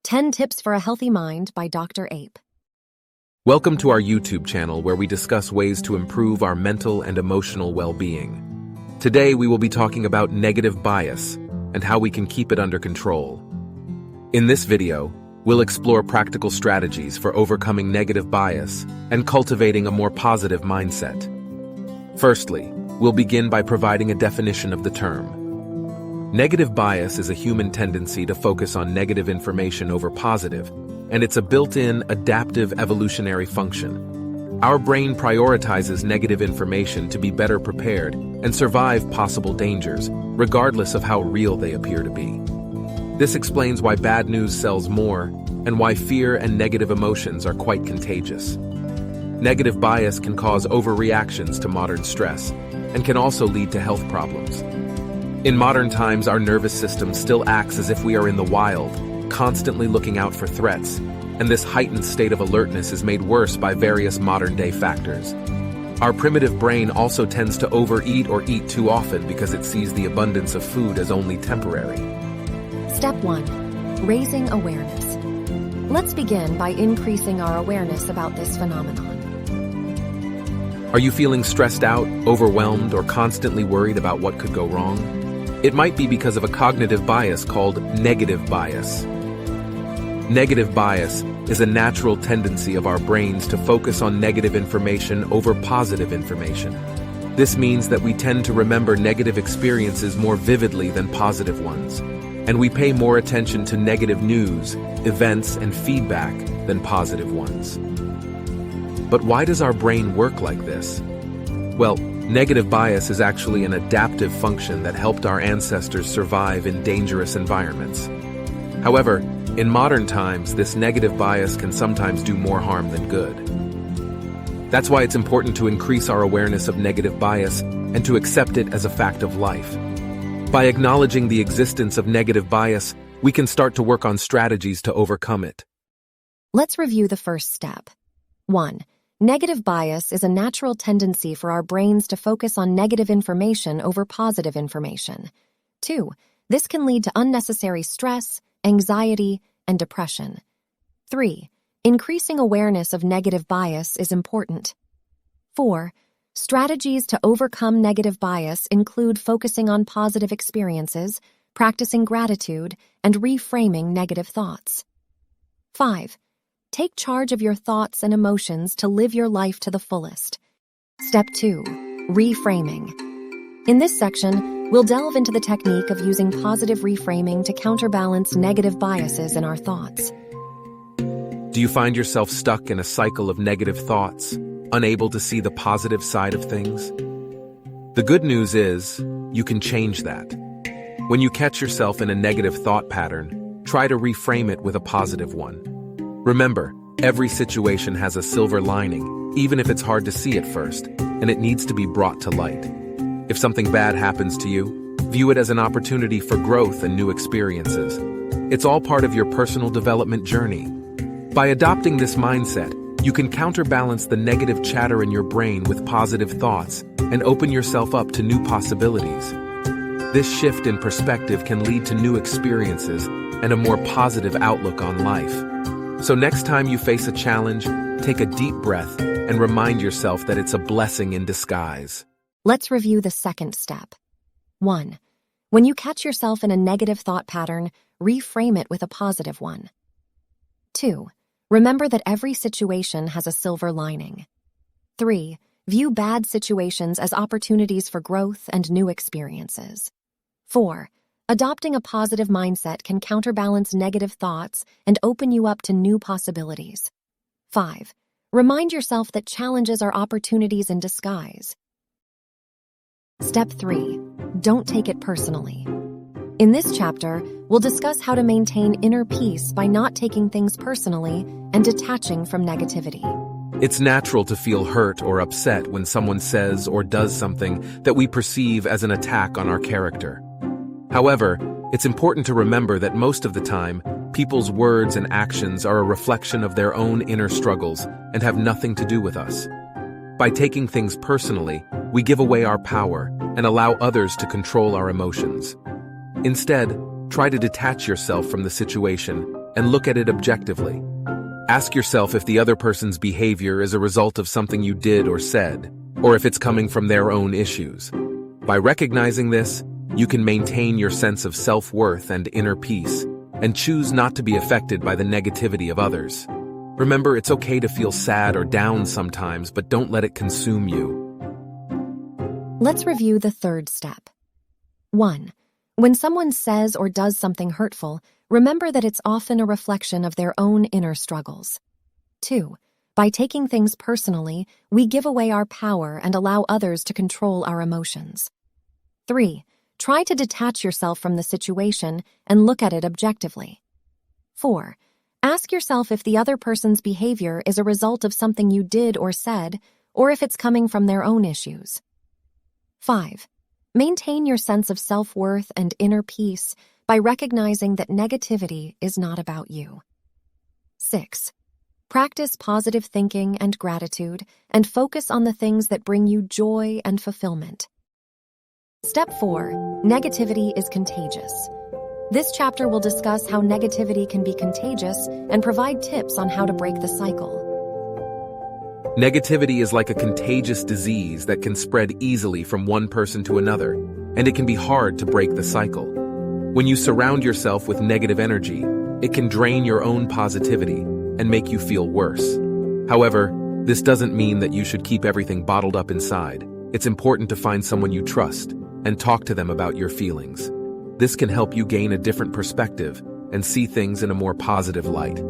10 Tips for a Healthy Mind by Dr. Ape. Welcome to our YouTube channel where we discuss ways to improve our mental and emotional well-being. Today we will be talking about negative bias and how we can keep it under control. In this video, we'll explore practical strategies for overcoming negative bias and cultivating a more positive mindset. Firstly, we'll begin by providing a definition of the term. Negative bias is a human tendency to focus on negative information over positive, and it's a built-in, adaptive evolutionary function. Our brain prioritizes negative information to be better prepared and survive possible dangers, regardless of how real they appear to be. This explains why bad news sells more and why fear and negative emotions are quite contagious. Negative bias can cause overreactions to modern stress and can also lead to health problems. In modern times, our nervous system still acts as if we are in the wild, constantly looking out for threats, and this heightened state of alertness is made worse by various modern-day factors. Our primitive brain also tends to overeat or eat too often because it sees the abundance of food as only temporary. Step 1. Raising awareness. Let's begin by increasing our awareness about this phenomenon. Are you feeling stressed out, overwhelmed, or constantly worried about what could go wrong? It might be because of a cognitive bias called negative bias. Negative bias is a natural tendency of our brains to focus on negative information over positive information. This means that we tend to remember negative experiences more vividly than positive ones, and we pay more attention to negative news, events, and feedback than positive ones. But why does our brain work like this? Well, negative bias is actually an adaptive function that helped our ancestors survive in dangerous environments. However, in modern times, this negative bias can sometimes do more harm than good. That's why it's important to increase our awareness of negative bias and to accept it as a fact of life. By acknowledging the existence of negative bias, we can start to work on strategies to overcome it. Let's review the first step. 1. Negative bias is a natural tendency for our brains to focus on negative information over positive information. 2. This can lead to unnecessary stress, anxiety, and depression. 3. Increasing awareness of negative bias is important. 4. Strategies to overcome negative bias include focusing on positive experiences, practicing gratitude, and reframing negative thoughts. 5. Take charge of your thoughts and emotions to live your life to the fullest. Step 2. Reframing. In this section, we'll delve into the technique of using positive reframing to counterbalance negative biases in our thoughts. Do you find yourself stuck in a cycle of negative thoughts, unable to see the positive side of things? The good news is, you can change that. When you catch yourself in a negative thought pattern, try to reframe it with a positive one. Remember, every situation has a silver lining, even if it's hard to see at first, and it needs to be brought to light. If something bad happens to you, view it as an opportunity for growth and new experiences. It's all part of your personal development journey. By adopting this mindset, you can counterbalance the negative chatter in your brain with positive thoughts and open yourself up to new possibilities. This shift in perspective can lead to new experiences and a more positive outlook on life. So next time you face a challenge, take a deep breath and remind yourself that it's a blessing in disguise. Let's review the second step. 1. When you catch yourself in a negative thought pattern, reframe it with a positive one. 2. Remember that every situation has a silver lining. 3. View bad situations as opportunities for growth and new experiences. 4. Adopting a positive mindset can counterbalance negative thoughts and open you up to new possibilities. 5. Remind yourself that challenges are opportunities in disguise. Step 3. Don't take it personally. In this chapter, we'll discuss how to maintain inner peace by not taking things personally and detaching from negativity. It's natural to feel hurt or upset when someone says or does something that we perceive as an attack on our character. However, it's important to remember that most of the time, people's words and actions are a reflection of their own inner struggles and have nothing to do with us. By taking things personally, we give away our power and allow others to control our emotions. Instead, Try to detach yourself from the situation and look at it objectively. Ask yourself if the other person's behavior is a result of something you did or said, or if it's coming from their own issues. By recognizing this, you can maintain your sense of self-worth and inner peace, and choose not to be affected by the negativity of others. Remember, it's okay to feel sad or down sometimes, but don't let it consume you. Let's review the third step. 1. When someone says or does something hurtful, remember that it's often a reflection of their own inner struggles. 2. By taking things personally, we give away our power and allow others to control our emotions. 3. Try to detach yourself from the situation and look at it objectively. 4. Ask yourself if the other person's behavior is a result of something you did or said, or if it's coming from their own issues. 5. Maintain your sense of self-worth and inner peace by recognizing that negativity is not about you. 6. Practice positive thinking and gratitude and focus on the things that bring you joy and fulfillment. Step 4. Negativity is contagious. This chapter will discuss how negativity can be contagious and provide tips on how to break the cycle. Negativity is like a contagious disease that can spread easily from one person to another, and it can be hard to break the cycle. When you surround yourself with negative energy, it can drain your own positivity and make you feel worse. However, this doesn't mean that you should keep everything bottled up inside. It's important to find someone you trust and talk to them about your feelings. This can help you gain a different perspective and see things in a more positive light.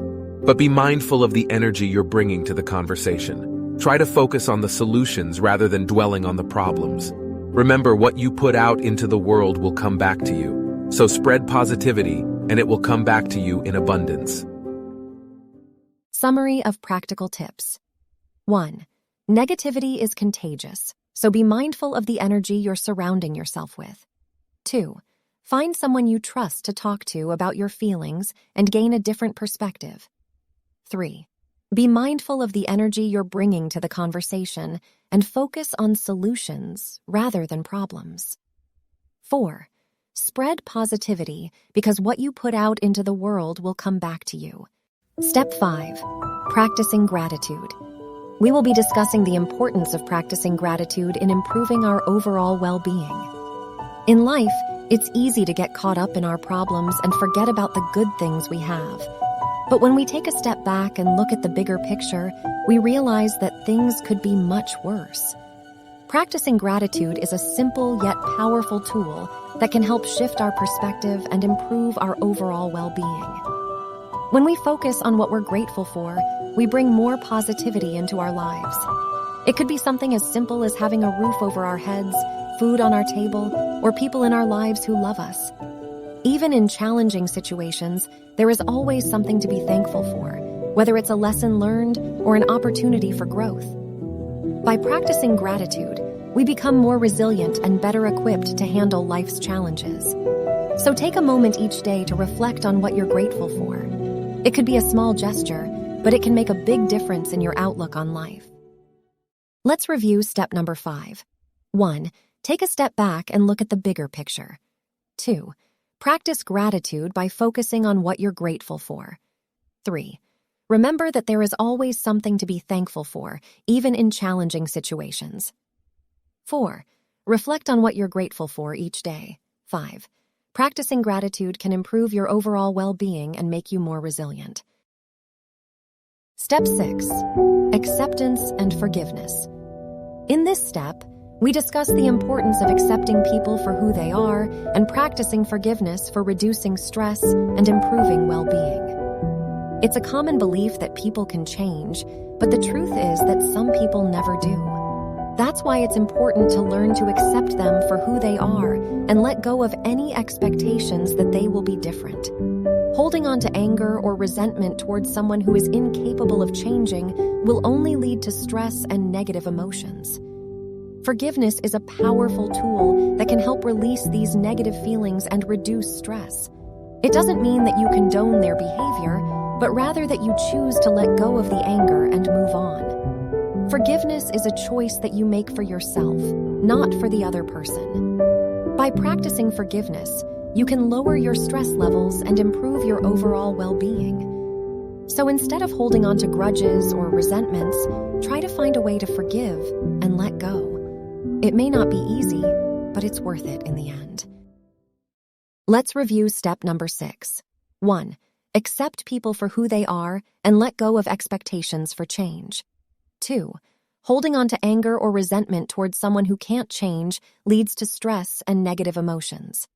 But be mindful of the energy you're bringing to the conversation. Try to focus on the solutions rather than dwelling on the problems. Remember, what you put out into the world will come back to you. So spread positivity, and it will come back to you in abundance. Summary of practical tips. 1. Negativity is contagious, so be mindful of the energy you're surrounding yourself with. 2. Find someone you trust to talk to about your feelings and gain a different perspective. 3. Be mindful of the energy you're bringing to the conversation and focus on solutions rather than problems. 4. Spread positivity because what you put out into the world will come back to you. Step 5. Practicing gratitude. We will be discussing the importance of practicing gratitude in improving our overall well-being. In life, it's easy to get caught up in our problems and forget about the good things we have. But when we take a step back and look at the bigger picture, we realize that things could be much worse. Practicing gratitude is a simple yet powerful tool that can help shift our perspective and improve our overall well-being. When we focus on what we're grateful for, we bring more positivity into our lives. It could be something as simple as having a roof over our heads, food on our table, or people in our lives who love us. Even in challenging situations, there is always something to be thankful for, whether it's a lesson learned or an opportunity for growth. By practicing gratitude, we become more resilient and better equipped to handle life's challenges. So take a moment each day to reflect on what you're grateful for. It could be a small gesture, but it can make a big difference in your outlook on life. Let's review step number 5. 1. Take a step back and look at the bigger picture. 2. Practice gratitude by focusing on what you're grateful for. 3. Remember that there is always something to be thankful for, even in challenging situations. 4. Reflect on what you're grateful for each day. 5. Practicing gratitude can improve your overall well-being and make you more resilient. Step 6. Acceptance and forgiveness. In this step, we discuss the importance of accepting people for who they are and practicing forgiveness for reducing stress and improving well-being. It's a common belief that people can change, but the truth is that some people never do. That's why it's important to learn to accept them for who they are and let go of any expectations that they will be different. Holding on to anger or resentment towards someone who is incapable of changing will only lead to stress and negative emotions. Forgiveness is a powerful tool that can help release these negative feelings and reduce stress. It doesn't mean that you condone their behavior, but rather that you choose to let go of the anger and move on. Forgiveness is a choice that you make for yourself, not for the other person. By practicing forgiveness, you can lower your stress levels and improve your overall well-being. So instead of holding on to grudges or resentments, try to find a way to forgive and let go. It may not be easy, but it's worth it in the end. Let's review step number 6. 1. Accept people for who they are and let go of expectations for change. 2. Holding on to anger or resentment towards someone who can't change leads to stress and negative emotions.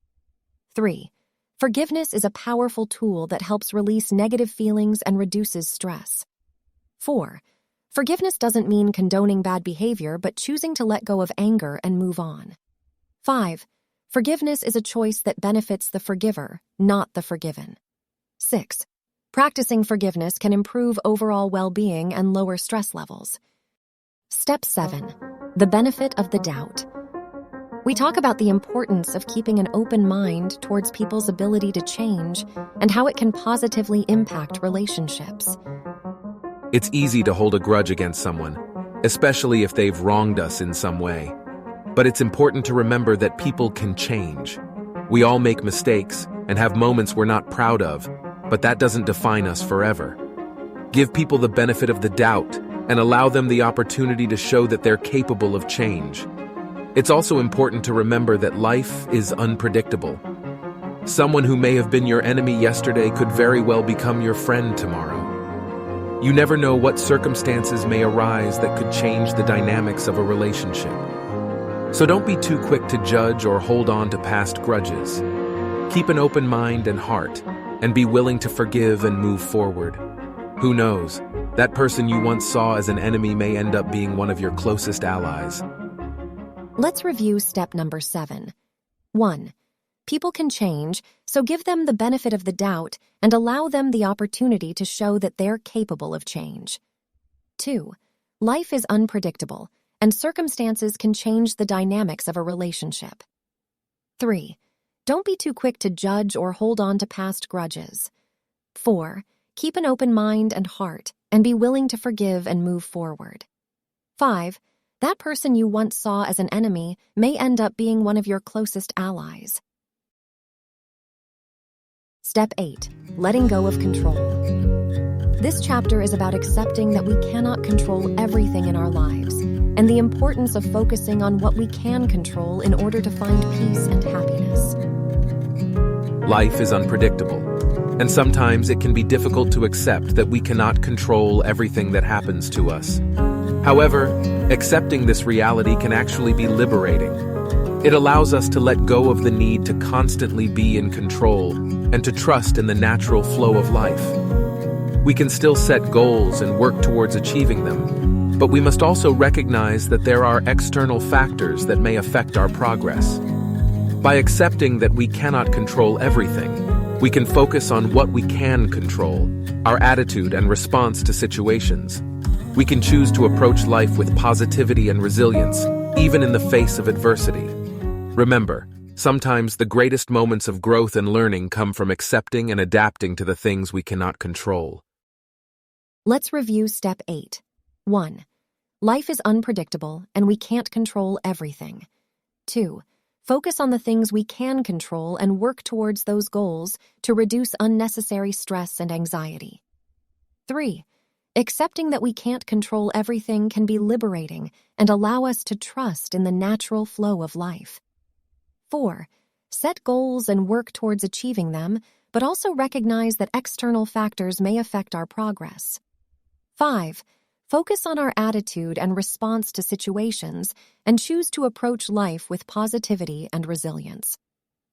3. Forgiveness is a powerful tool that helps release negative feelings and reduces stress. 4. Forgiveness doesn't mean condoning bad behavior, but choosing to let go of anger and move on. 5. Forgiveness is a choice that benefits the forgiver, not the forgiven. 6. Practicing forgiveness can improve overall well-being and lower stress levels. Step 7. The benefit of the doubt. We talk about the importance of keeping an open mind towards people's ability to change and how it can positively impact relationships. It's easy to hold a grudge against someone, especially if they've wronged us in some way. But it's important to remember that people can change. We all make mistakes and have moments we're not proud of, but that doesn't define us forever. Give people the benefit of the doubt and allow them the opportunity to show that they're capable of change. It's also important to remember that life is unpredictable. Someone who may have been your enemy yesterday could very well become your friend tomorrow. You never know what circumstances may arise that could change the dynamics of a relationship. So don't be too quick to judge or hold on to past grudges. Keep an open mind and heart, and be willing to forgive and move forward. Who knows, that person you once saw as an enemy may end up being one of your closest allies. Let's review step number 7. 1. People can change, so give them the benefit of the doubt and allow them the opportunity to show that they're capable of change. 2. Life is unpredictable, and circumstances can change the dynamics of a relationship. 3. Don't be too quick to judge or hold on to past grudges. 4. Keep an open mind and heart, and be willing to forgive and move forward. 5. That person you once saw as an enemy may end up being one of your closest allies. Step 8. Letting go of control. This chapter is about accepting that we cannot control everything in our lives, and the importance of focusing on what we can control in order to find peace and happiness. Life is unpredictable, and sometimes it can be difficult to accept that we cannot control everything that happens to us. However, accepting this reality can actually be liberating. It allows us to let go of the need to constantly be in control and to trust in the natural flow of life. We can still set goals and work towards achieving them, but we must also recognize that there are external factors that may affect our progress. By accepting that we cannot control everything, we can focus on what we can control, our attitude and response to situations. We can choose to approach life with positivity and resilience, even in the face of adversity. Remember, sometimes the greatest moments of growth and learning come from accepting and adapting to the things we cannot control. Let's review step 8. 1. Life is unpredictable, and we can't control everything. 2. Focus on the things we can control and work towards those goals to reduce unnecessary stress and anxiety. 3. Accepting that we can't control everything can be liberating and allow us to trust in the natural flow of life. 4. Set goals and work towards achieving them, but also recognize that external factors may affect our progress. 5. Focus on our attitude and response to situations and choose to approach life with positivity and resilience.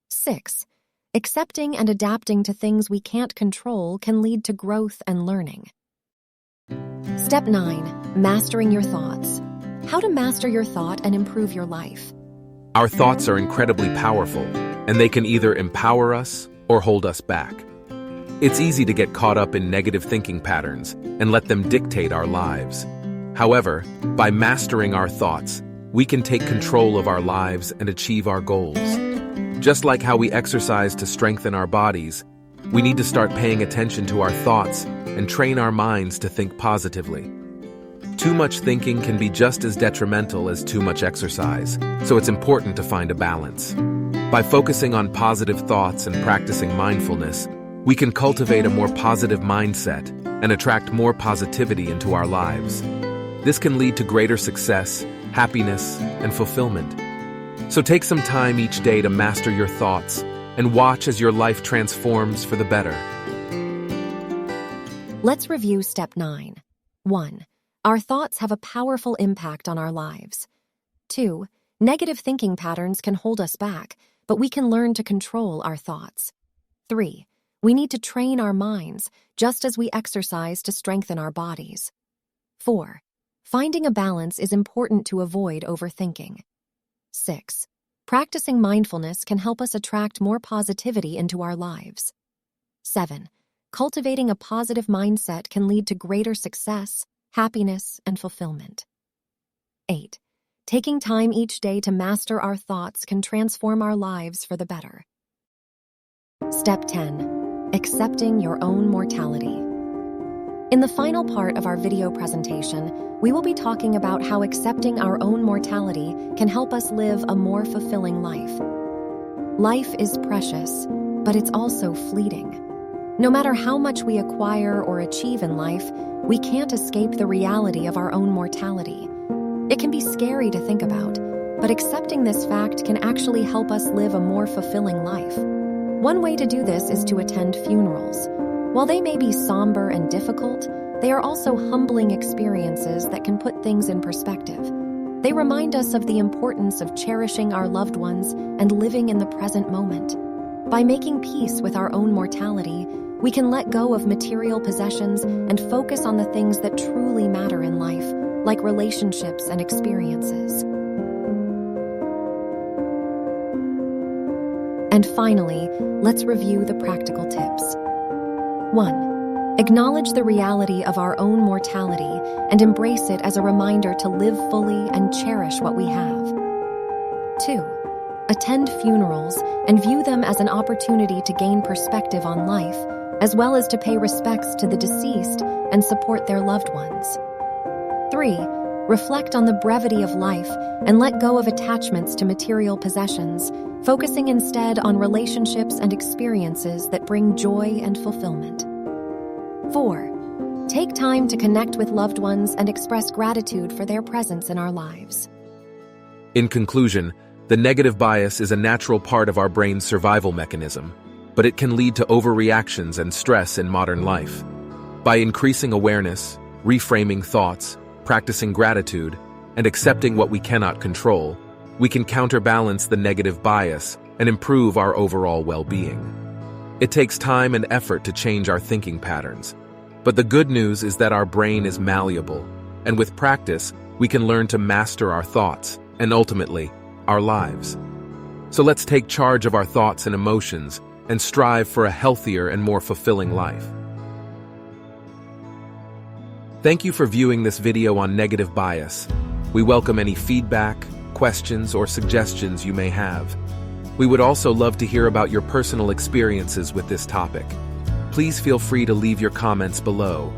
6. Accepting and adapting to things we can't control can lead to growth and learning. Step 9. Mastering your thoughts. How to master your thought and improve your life. Our thoughts are incredibly powerful, and they can either empower us or hold us back. It's easy to get caught up in negative thinking patterns and let them dictate our lives. However, by mastering our thoughts, we can take control of our lives and achieve our goals. Just like how we exercise to strengthen our bodies, we need to start paying attention to our thoughts and train our minds to think positively. Too much thinking can be just as detrimental as too much exercise, so it's important to find a balance. By focusing on positive thoughts and practicing mindfulness, we can cultivate a more positive mindset and attract more positivity into our lives. This can lead to greater success, happiness, and fulfillment. So take some time each day to master your thoughts and watch as your life transforms for the better. Let's review step 9. 1. Our thoughts have a powerful impact on our lives. 2. Negative thinking patterns can hold us back, but we can learn to control our thoughts. 3. We need to train our minds, just as we exercise to strengthen our bodies. 4. Finding a balance is important to avoid overthinking. 6. Practicing mindfulness can help us attract more positivity into our lives. 7. Cultivating a positive mindset can lead to greater success, happiness, and fulfillment. 8. Taking time each day to master our thoughts can transform our lives for the better. Step 10. Accepting your own mortality. In the final part of our video presentation, we will be talking about how accepting our own mortality can help us live a more fulfilling life. Life is precious, but it's also fleeting. No matter how much we acquire or achieve in life, we can't escape the reality of our own mortality. It can be scary to think about, but accepting this fact can actually help us live a more fulfilling life. One way to do this is to attend funerals. While they may be somber and difficult, they are also humbling experiences that can put things in perspective. They remind us of the importance of cherishing our loved ones and living in the present moment. By making peace with our own mortality, we can let go of material possessions and focus on the things that truly matter in life, like relationships and experiences. And finally, let's review the practical tips. 1. Acknowledge the reality of our own mortality and embrace it as a reminder to live fully and cherish what we have. 2. Attend funerals and view them as an opportunity to gain perspective on life, as well as to pay respects to the deceased and support their loved ones. 3. Reflect on the brevity of life and let go of attachments to material possessions, focusing instead on relationships and experiences that bring joy and fulfillment. 4. Take time to connect with loved ones and express gratitude for their presence in our lives. In conclusion, the negative bias is a natural part of our brain's survival mechanism, but it can lead to overreactions and stress in modern life. By increasing awareness, reframing thoughts, practicing gratitude, and accepting what we cannot control, we can counterbalance the negative bias and improve our overall well-being. It takes time and effort to change our thinking patterns, but the good news is that our brain is malleable, and with practice, we can learn to master our thoughts and ultimately, our lives. So let's take charge of our thoughts and emotions and strive for a healthier and more fulfilling life. Thank you for viewing this video on negative bias. We welcome any feedback, questions, or suggestions you may have. We would also love to hear about your personal experiences with this topic. Please feel free to leave your comments below.